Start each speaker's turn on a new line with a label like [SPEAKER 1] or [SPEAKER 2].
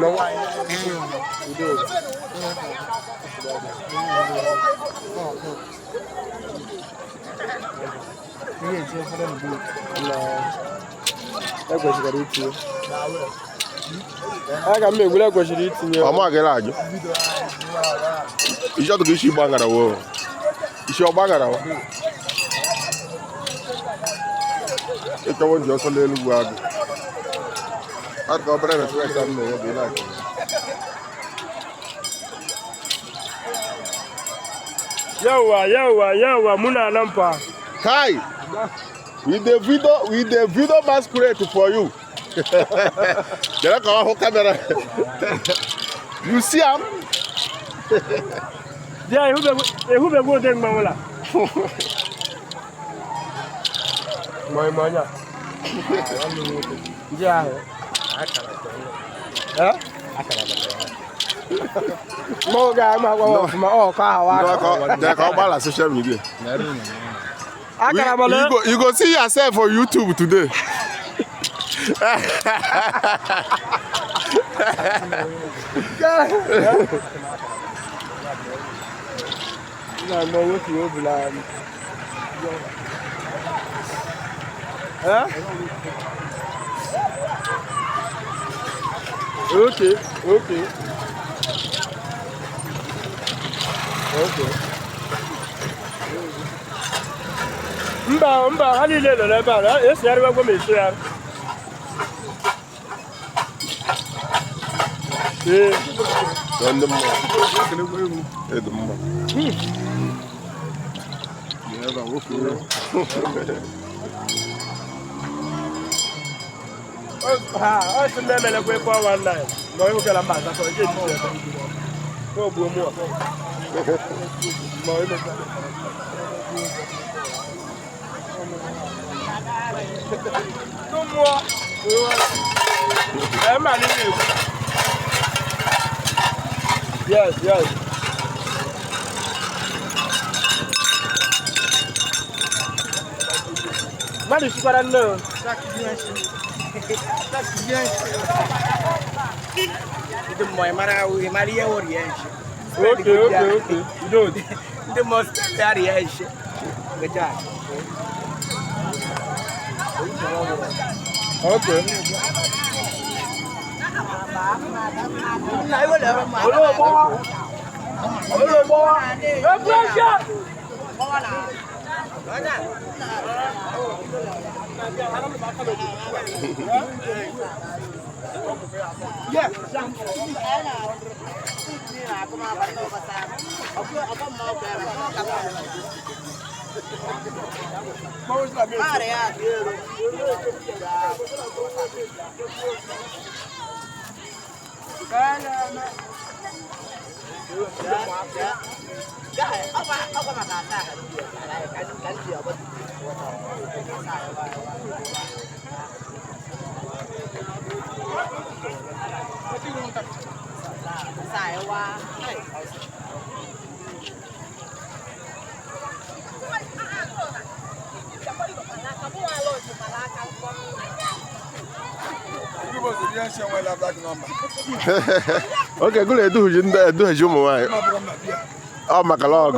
[SPEAKER 1] No. Aga m egwula kwesịrị itinye
[SPEAKER 2] ọma gị ajụ isi ọtụtụ isi gbangara wo isi ọ gbangara wa ịchọwo nji ọsọ n'elu ugwu agụ aka obere na sweta m na-enye bụ ịna-akụ
[SPEAKER 1] yawa mụ na alampa
[SPEAKER 2] kai with the video masquerade for you. Can I hold camera? You see him?
[SPEAKER 1] Yeah, who be go den mawala. Moy monya. Yeah. Huh? Mo ga ma o ka wa.
[SPEAKER 2] They call bala social media.
[SPEAKER 1] You
[SPEAKER 2] go see yourself on YouTube today.
[SPEAKER 1] Okay. Mba, ha niile nọ n'ebe a, esigharịwa gwa m esigharị.
[SPEAKER 2] Ndị mma. Edu mma.
[SPEAKER 1] Ọ sị m na-emelekwa ebe ọnwa nna ya, ma ọ hụkara mba asatọ, ike ejizi ebe. Ka ọ gbuo mụọ. Ma ọ emeka. Tumuwa. Yes. Mali sukara no.
[SPEAKER 3] The boy Maria Orientation.
[SPEAKER 1] Okay. You know.
[SPEAKER 3] The most variation. Good job.
[SPEAKER 1] Okay.
[SPEAKER 2] Okay, good. I do. You do. Oh, my God.